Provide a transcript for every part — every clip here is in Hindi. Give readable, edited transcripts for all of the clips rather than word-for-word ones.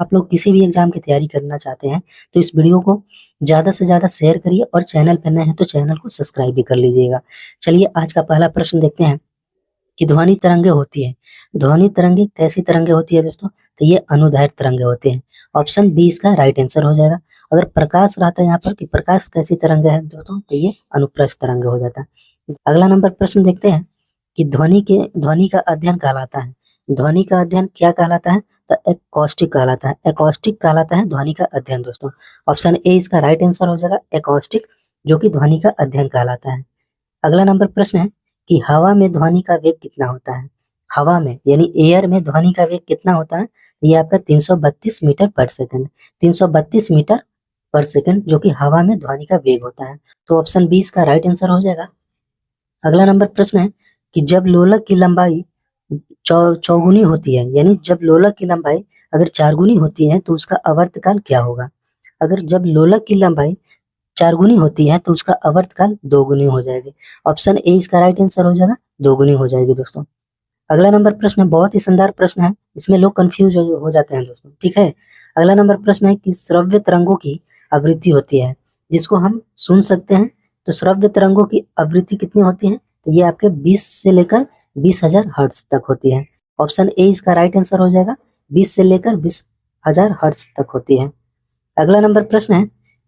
आप लोग किसी भी एग्जाम की तैयारी करना चाहते हैं तो इस वीडियो को ज़्यादा से ज़्यादा शेयर करिए और चैनल पर नए हैं तो चैनल को सब्सक्राइब भी कर लीजिएगा। चलिए आज का पहला प्रश्न देखते हैं कि ध्वनि तरंगे होती है। ध्वनि तरंगे कैसी तरंगे होती है दोस्तों? तो ये अनुदैर्घ्य तरंगे होते हैं। ऑप्शन बी इसका राइट आंसर हो जाएगा। अगर प्रकाश रहता है यहाँ पर कि प्रकाश कैसी तरंगे है दोस्तों, तो ये अनुप्रस्थ तरंगे हो जाता है। अगला नंबर प्रश्न देखते हैं कि ध्वनि का अध्ययन कहलाता है। ध्वनि का अध्ययन क्या कहलाता है? तो एकॉस्टिक कहलाता है। एकॉस्टिक कहलाता है ध्वनि का अध्ययन दोस्तों। ऑप्शन ए इसका राइट आंसर हो जाएगा, एकॉस्टिक, जो कि ध्वनि का अध्ययन कहलाता है। अगला नंबर प्रश्न है कि हवा में ध्वनि का वेग कितना होता है? हवा में यानी एयर में ध्वनि का वेग कितना होता है? ये आपका 332 मीटर पर सेकंड। 332 मीटर पर सेकंड जो कि हवा में ध्वनि का वेग होता है। तो ऑप्शन बी इसका राइट आंसर हो जाएगा। अगला नंबर प्रश्न है कि जब लोलक की लंबाई चौगुनी होती है, यानी जब लोलक की लंबाई अगर चारगुनी होती है तो उसका आवर्तकाल क्या होगा? अगर जब लोलक की लंबाई चारगुनी होती है तो उसका आवर्तकाल दोगुनी हो जाएगी। ऑप्शन ए इसका राइट आंसर हो जाएगा, दोगुनी हो जाएगी दोस्तों। अगला नंबर प्रश्न है, बहुत ही शानदार प्रश्न है, इसमें लोग कंफ्यूज हो जाते हैं दोस्तों, ठीक है। अगला नंबर प्रश्न है कि श्रव्य तरंगों की आवृत्ति होती है जिसको हम सुन सकते हैं, तो श्रव्य तरंगों की आवृत्ति कितनी होती है? तो ये आपके 20 से लेकर 20,000 हर्ट्ज तक होती है। ऑप्शन ए इसका राइट आंसर हो जाएगा, 20 से लेकर 20,000 हर्ट्ज तक होती है। अगला नंबर प्रश्न है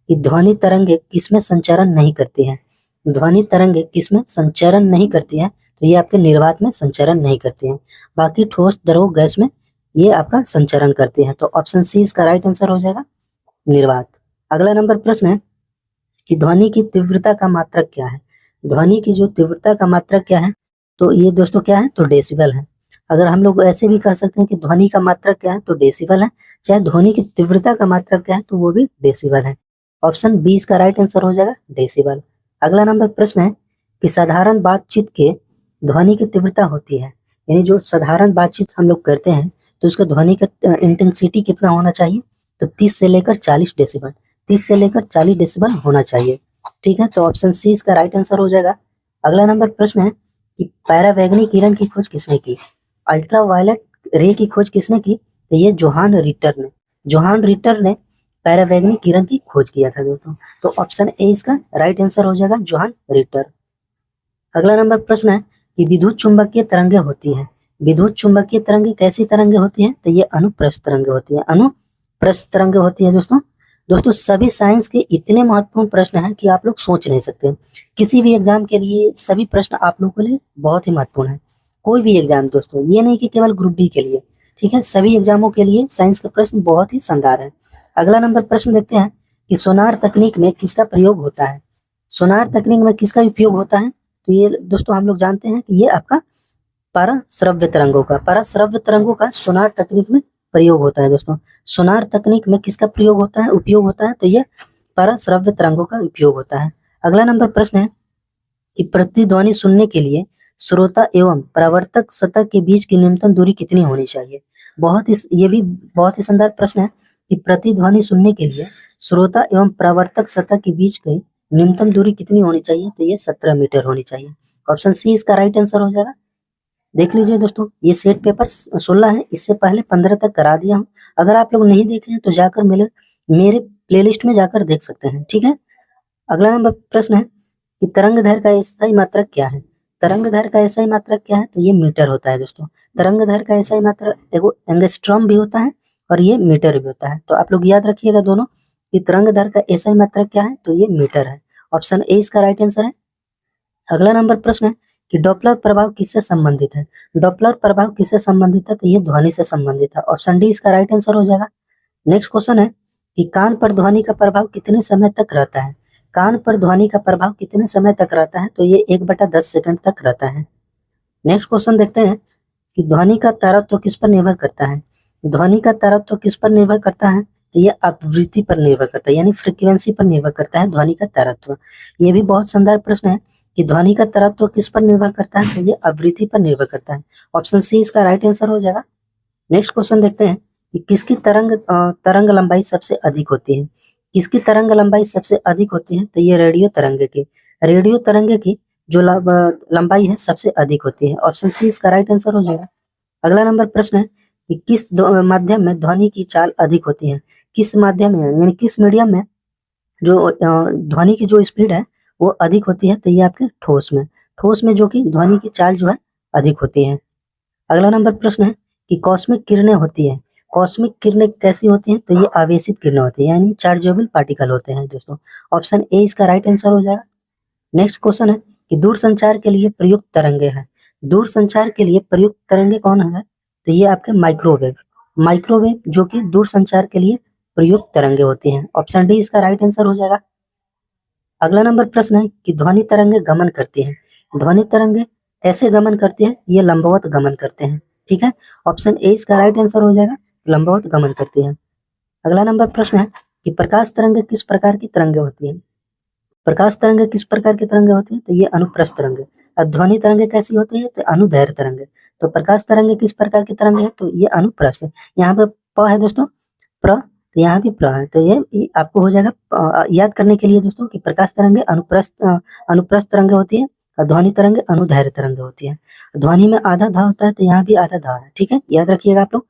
कि ध्वनि तरंगे किसमें संचरण नहीं करती है? ध्वनि तरंगे किसमें संचरण नहीं करती है? तो ये आपके निर्वात में संचरण नहीं करती है। बाकी ठोस, द्रव, गैस में ये आपका संचरण करती है। तो ऑप्शन सी इसका राइट आंसर हो जाएगा, निर्वात। अगला नंबर प्रश्न है कि ध्वनि की तीव्रता का मात्रक क्या है? ध्वनि की जो तीव्रता का मात्रक क्या है? तो ये दोस्तों क्या है? तो डेसिबल है। अगर हम लोग ऐसे भी कह सकते हैं कि ध्वनि का मात्रक क्या है? तो डेसिबल है। चाहे ध्वनि की तीव्रता का मात्रक क्या है? तो वो भी डेसिबल है। ऑप्शन बी इसका राइट आंसर हो जाएगा, डेसिबल। अगला नंबर प्रश्न है कि साधारण बातचीत के ध्वनि की तीव्रता होती है, यानी जो साधारण बातचीत हम लोग करते हैं तो उसका ध्वनि का इंटेंसिटी कितना होना चाहिए? तो 30 से लेकर 40 डेसिबल। 30 से लेकर 40 डेसिबल होना चाहिए, ठीक है। तो ऑप्शन सी इसका राइट आंसर हो जाएगा। अगला नंबर प्रश्न है कि पैरावैगनी किरण की खोज किसने की? अल्ट्रावायलेट रे की खोज किसने की? तो ये जोहान रिटर ने पैरावैगनी किरण की खोज किया था दोस्तों। तो ऑप्शन ए इसका राइट आंसर हो जाएगा, जोहान रिटर। अगला नंबर प्रश्न है कि विद्युत चुंबकीय तरंगे होती है। विद्युत चुंबकीय तरंगे कैसी तरंगे होती है? तो ये अनुप्रस्थ तरंगे होती है। अनुप्रस्थ तरंगे होती है दोस्तों। दोस्तों सभी साइंस के इतने महत्वपूर्ण प्रश्न हैं कि आप लोग सोच नहीं सकते। किसी भी एग्जाम के लिए सभी प्रश्न आप लोगों के लिए बहुत ही महत्वपूर्ण है। कोई भी एग्जाम दोस्तों, ये नहीं कि केवल ग्रुप डी के लिए, ठीक है, सभी एग्जामों के लिए साइंस का प्रश्न बहुत ही शानदार है। अगला नंबर प्रश्न देखते हैं कि सोनार तकनीक में किसका प्रयोग होता है? सोनार तकनीक में किसका उपयोग होता है? तो ये दोस्तों हम लोग जानते हैं कि ये आपका पराश्रव्य तरंगों का सोनार तकनीक में प्रयोग होता है दोस्तों। सोनार तकनीक में किसका प्रयोग होता है, उपयोग होता है? तो ये पराश्रव्य तरंगों का उपयोग होता है। अगला नंबर प्रश्न है कि प्रतिध्वनि सुनने के लिए श्रोता एवं परावर्तक सतह के बीच की न्यूनतम दूरी कितनी होनी चाहिए? ये भी बहुत ही शानदार प्रश्न है कि प्रतिध्वनि सुनने के लिए श्रोता एवं परावर्तक सतह के बीच की न्यूनतम दूरी कितनी होनी चाहिए? तो ये 17 मीटर होनी चाहिए। ऑप्शन सी इसका राइट आंसर हो जाएगा। देख लीजिए दोस्तों, ये सेट पेपर 16 है, इससे पहले 15 तक करा दिया हूँ। अगर आप लोग नहीं देखे हैं तो जाकर मेरे प्लेलिस्ट में जाकर देख सकते हैं, ठीक है। अगला नंबर प्रश्न है कि तरंगदैर्घ्य का एसआई मात्रक क्या है? तरंगदैर्घ्य का एसआई मात्रक क्या है? तो ये मीटर होता है दोस्तों। तरंगदैर्घ्य का एसआई मात्रक एगो एंगस्ट्रॉम भी होता है और ये मीटर भी होता है। तो आप लोग याद रखिएगा दोनों कि तरंगदैर्घ्य का एसआई मात्रक क्या है? तो ये मीटर है। ऑप्शन ए इसका राइट आंसर है। अगला नंबर प्रश्न है कि डॉपलर प्रभाव किससे संबंधित है? डॉपलर प्रभाव किससे संबंधित है? तो ये ध्वनि से संबंधित है। ऑप्शन डी इसका राइट आंसर हो जाएगा। नेक्स्ट क्वेश्चन है कि कान पर ध्वनि का प्रभाव कितने समय तक रहता है? कान पर ध्वनि का प्रभाव कितने समय तक रहता है? तो ये 1/10 सेकंड तक रहता है। नेक्स्ट क्वेश्चन देखते हैं कि ध्वनि का तारतम्य किस पर निर्भर करता है? ध्वनि का तारतम्य किस पर निर्भर करता है? तो ये आवृत्ति पर निर्भर करता है, यानी फ्रीक्वेंसी पर निर्भर करता है ध्वनि का तारतम्य। ये भी बहुत शानदार प्रश्न है कि ध्वनि का तारतम्य किस पर निर्भर करता है? तो ये आवृत्ति पर निर्भर करता है। ऑप्शन सी इसका राइट आंसर हो जाएगा। नेक्स्ट क्वेश्चन देखते हैं कि किसकी तरंग लंबाई सबसे अधिक होती है? किसकी तरंग लंबाई सबसे अधिक होती है? तो ये रेडियो तरंगे की जो लंबाई है सबसे अधिक होती है। ऑप्शन सी इसका राइट आंसर हो जाएगा। अगला नंबर प्रश्न है कि किस माध्यम में ध्वनि की चाल अधिक होती है, किस माध्यम में यानी किस मीडियम में जो ध्वनि की जो स्पीड है वो अधिक होती है, तो ये आपके ठोस में जो कि ध्वनि की चाल जो है अधिक होती है। अगला नंबर प्रश्न है कि कॉस्मिक किरणें होती है, कॉस्मिक किरणें कैसी होती हैं, तो ये आवेशित किरणें होती है यानी चार्जेबल पार्टिकल होते हैं दोस्तों। ऑप्शन ए इसका राइट आंसर हो जाएगा। नेक्स्ट क्वेश्चन है कि दूर संचार के लिए प्रयुक्त तरंगे हैं, दूर संचार के लिए प्रयुक्त तरंगे कौन है, तो ये आपके माइक्रोवेव, माइक्रोवेव जो कि दूर संचार के लिए प्रयुक्त तरंगे होती हैं। ऑप्शन डी इसका राइट आंसर हो जाएगा। अगला नंबर प्रश्न है कि ध्वनि तरंगे गमन करती है, ध्वनि तरंगे कैसे गमन करती है, ये लंबवत गमन करते हैं। ठीक है, ऑप्शन ए इसका राइट आंसर हो जाएगा, लंबवत गमन करती है। अगला नंबर प्रश्न है कि प्रकाश तरंगे किस प्रकार की तरंगे होती है, प्रकाश तरंगे किस प्रकार की तरंगे होती है, तो ये अनुप्रस्थ तरंगे। और ध्वनि तरंगे कैसी होती है, तो अनुदैर्घ्य तरंगे। तो प्रकाश तरंगे किस प्रकार की तरंगे है, तो ये अनुप्रस्थ है। यहाँ पे प है दोस्तों, प्र, तो यहाँ भी प्र है, तो ये आपको हो जाएगा याद करने के लिए दोस्तों कि प्रकाश तरंगे अनुप्रस्थ तरंगे होती है और ध्वनि तरंगे अनुदैर्घ्य तरंगे होती है। ध्वनि में आधा धा होता है, तो यहाँ भी आधा धा है। ठीक है, याद रखिएगा आप लोग।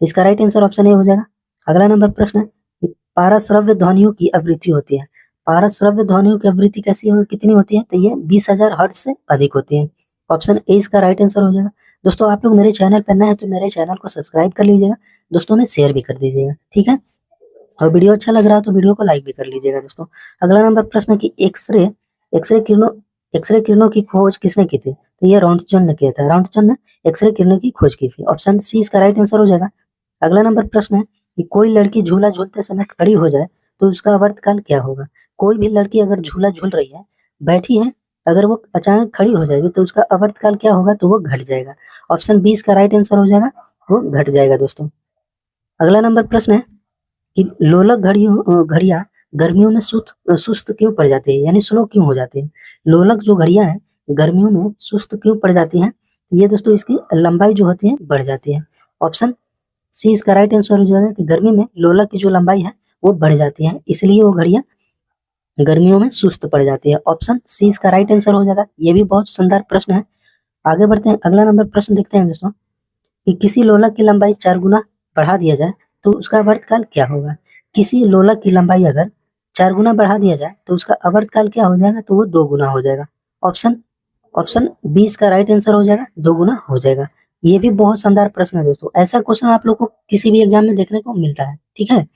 इसका राइट आंसर ऑप्शन ए हो जाएगा। अगला नंबर प्रश्न है कि पाराश्रव्य ध्वनियों की आवृत्ति होती है, पाराश्रव्य ध्वनियों की आवृत्ति कैसी हो कितनी होती है, तो ये 20,000 हर्ट्ज से अधिक होती है। ऑप्शन ए इसका राइट आंसर हो जाएगा। दोस्तों आप लोग मेरे चैनल पर नए हैं तो मेरे चैनल को सब्सक्राइब कर लीजिएगा, दोस्तों में शेयर भी कर दीजिएगा। ठीक है, और वीडियो अच्छा लग रहा है तो वीडियो को लाइक भी कर लीजिएगा दोस्तों। अगला नंबर प्रश्न है कि एक्सरे किरणों की खोज किसने की थी, तो ये रॉन्टजन ने किया था, रॉन्टजन ने एक्सरे किरणों की खोज की थी। ऑप्शन सी इसका राइट आंसर हो जाएगा। अगला नंबर प्रश्न है कि कोई लड़की झूला झूलते समय खड़ी हो जाए तो उसका आवर्तकाल क्या होगा। कोई भी लड़की अगर झूला झूल रही है, बैठी है, अगर वो अचानक खड़ी हो जाएगी तो उसका आवर्तकाल क्या होगा, तो वो घट जाएगा। ऑप्शन बी इसका राइट आंसर हो जाएगा, वो घट जाएगा दोस्तों। अगला नंबर प्रश्न है कि लोलक घड़ियां गर्मियों में सुस्त क्यों पड़ जाती है, यानी स्लो क्यों हो जाती है। लोलक जो घड़ियां हैं गर्मियों में सुस्त क्यों पड़ जाती हैं, ये दोस्तों इसकी लंबाई जो होती है बढ़ जाती है। ऑप्शन सी इसका राइट आंसर हो जाएगा कि गर्मी में लोलक की जो लंबाई है वो बढ़ जाती है, इसलिए वो घड़ियां गर्मियों में सुस्त पड़ जाती है। ऑप्शन सी इसका राइट आंसर हो जाएगा। ये भी बहुत शानदार प्रश्न है। आगे बढ़ते हैं, अगला नंबर प्रश्न देखते हैं दोस्तों कि किसी लोलक की लंबाई 4 गुना बढ़ा दिया जाए तो उसका आवर्तकाल क्या होगा। किसी लोलक की लंबाई अगर 4 गुना बढ़ा दिया जाए तो उसका आवर्तकाल क्या हो जाएगा, तो वो 2 गुना हो जाएगा। ऑप्शन ऑप्शन बी इसका राइट आंसर हो जाएगा, 2 गुना हो जाएगा। ये भी बहुत शानदार प्रश्न है दोस्तों, ऐसा क्वेश्चन आप लोग को किसी भी एग्जाम में देखने को मिलता है। ठीक है,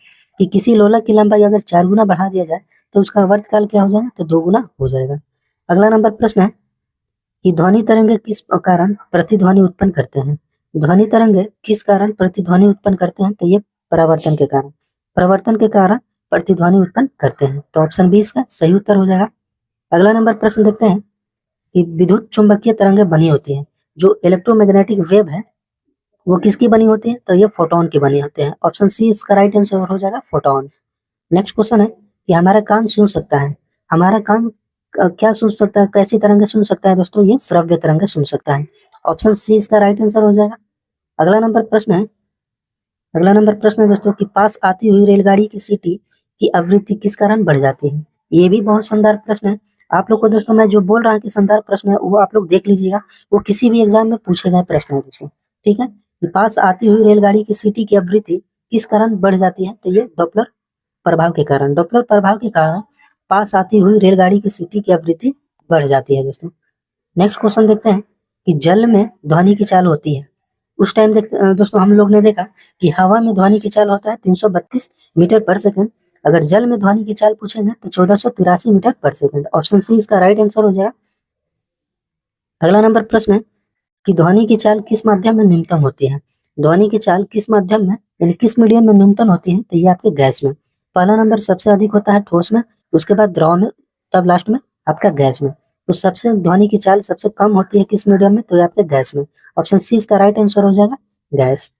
कि किसी लोलक की लंबाई अगर 4 गुना बढ़ा दिया जाए तो उसका आवर्तकाल क्या हो जाएगा, तो 2 गुना हो जाएगा। अगला नंबर प्रश्न है कि ध्वनि तरंगे किस कारण प्रतिध्वनि उत्पन्न करते हैं। ध्वनि तरंगे किस कारण प्रतिध्वनि उत्पन्न करते हैं, तो ये परावर्तन के कारण, परावर्तन के कारण प्रतिध्वनि उत्पन्न करते हैं। तो ऑप्शन बी इसका सही उत्तर हो जाएगा। अगला नंबर प्रश्न देखते हैं कि विद्युत चुंबकीय तरंगे बनी होती है, जो इलेक्ट्रोमैग्नेटिक वेव है वो किसकी बनी होती है, तो ये फोटोन की बनी होते हैं। ऑप्शन सी इसका राइट आंसर हो जाएगा, फोटोन। नेक्स्ट क्वेश्चन है कि हमारा कान सुन सकता है, हमारा कान क्या सुन सकता है, कैसी तरंगे सुन सकता है दोस्तों, ये श्रव्य तरंगे सुन सकता है। ऑप्शन सी इसका राइट आंसर हो जाएगा। अगला नंबर प्रश्न है, अगला नंबर प्रश्न है दोस्तों कि पास आती हुई रेलगाड़ी की सीटी की आवृत्ति किस कारण बढ़ जाती है। ये भी बहुत शानदार प्रश्न है। आप लोग को दोस्तों मैं जो बोल रहा हूँ कि शानदार प्रश्न है वो आप लोग देख लीजिएगा, वो किसी भी एग्जाम में पूछे गए प्रश्न है दोस्तों। ठीक है, कि पास आती हुई रेलगाड़ी की सीटी की आवृत्ति किस कारण बढ़ जाती है, तो ये डॉपलर प्रभाव के कारण, डॉपलर प्रभाव के कारण पास आती हुई रेलगाड़ी की सीटी की आवृत्ति बढ़ जाती है दोस्तों। नेक्स्ट क्वेश्चन देखते हैं कि जल में ध्वनि की चाल होती है, उस टाइम दोस्तों हम लोग ने देखा कि हवा में ध्वनि की चाल होता है 332 मीटर पर सेकंड, अगर जल में ध्वनि की चाल पूछेंगे तो 1483 मीटर पर सेकंड। ऑप्शन सी इसका राइट आंसर हो जाएगा। अगला नंबर प्रश्न है कि ध्वनि की चाल किस माध्यम में न्यूनतम होती है। ध्वनि की चाल किस माध्यम में यानी किस मीडियम में न्यूनतम होती है, तो ये आपके गैस में। पहला नंबर सबसे अधिक होता है ठोस में, उसके बाद द्रव में, तब लास्ट में आपका गैस में। तो सबसे ध्वनि की चाल सबसे कम होती है किस मीडियम में, तो ये आपके गैस में। ऑप्शन सी इसका राइट आंसर हो जाएगा, गैस।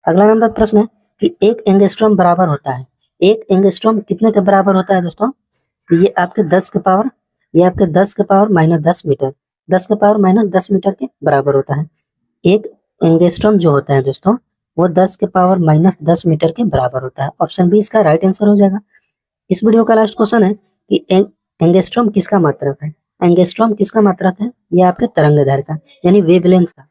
अगला नंबर प्रश्न है कि एक एंगस्ट्रॉम बराबर होता है, एक एंगस्ट्रॉम कितने के बराबर होता है दोस्तों, तो ये आपके 10 के पावर, ये आपके 10 के पावर माइनस 10 मीटर, 10 के पावर माइनस 10 मीटर के बराबर होता है। एक एंगस्ट्रॉम जो होता है दोस्तों वो 10 के पावर माइनस 10 मीटर के बराबर होता है। ऑप्शन बी इसका राइट आंसर हो जाएगा। इस वीडियो का लास्ट क्वेश्चन है कि एंगस्ट्रॉम किसका मात्रक है। एंगस्ट्रॉम किसका मात्रक है, ये आपके तरंगदैर्घ्य का यानी वेवलेंथ का।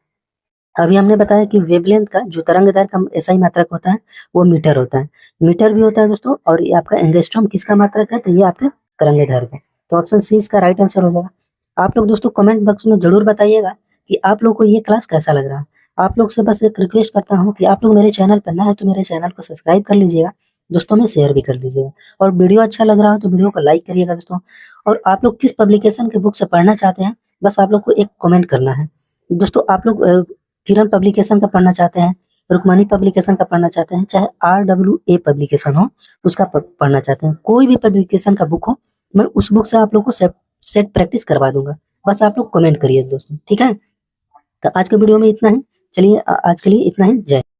अभी हमने बताया कि वेवलेंथ का जो तरंगदैर्घ्य का एसआई मात्रक होता है वो मीटर होता है। मीटर भी होता है दोस्तों, और ये आपका एंगस्ट्रॉम किसका मात्रक है, तो ये आपका तरंगदैर्घ्य है। तो ऑप्शन सी इसका राइट आंसर हो जाएगा। आप लोग दोस्तों कमेंट बॉक्स में जरूर बताइएगा कि आप लोग को ये क्लास कैसा लग रहा है। आप लोग से बस एक रिक्वेस्ट करता हूँ कि आप लोग मेरे चैनल पर नए हैं तो मेरे चैनल को सब्सक्राइब कर लीजिएगा, दोस्तों में शेयर भी कर दीजिएगा, और वीडियो अच्छा लग रहा हो तो वीडियो को लाइक करिएगा दोस्तों। और आप लोग किस पब्लिकेशन के बुक से पढ़ना चाहते हैं, बस आप लोग को एक कमेंट करना है। दोस्तों आप लोग किरण पब्लिकेशन का पढ़ना चाहते हैं, रुक्मणी पब्लिकेशन का पढ़ना चाहते हैं, चाहे RWA पब्लिकेशन हो उसका पढ़ना चाहते हैं, कोई भी पब्लिकेशन का बुक हो, मैं उस बुक से आप लोग को सेट प्रैक्टिस करवा दूंगा। बस आप लोग कमेंट करिए दोस्तों, ठीक है। तो आज के वीडियो में इतना ही। चलिए आज के लिए इतना ही। जय हिंद।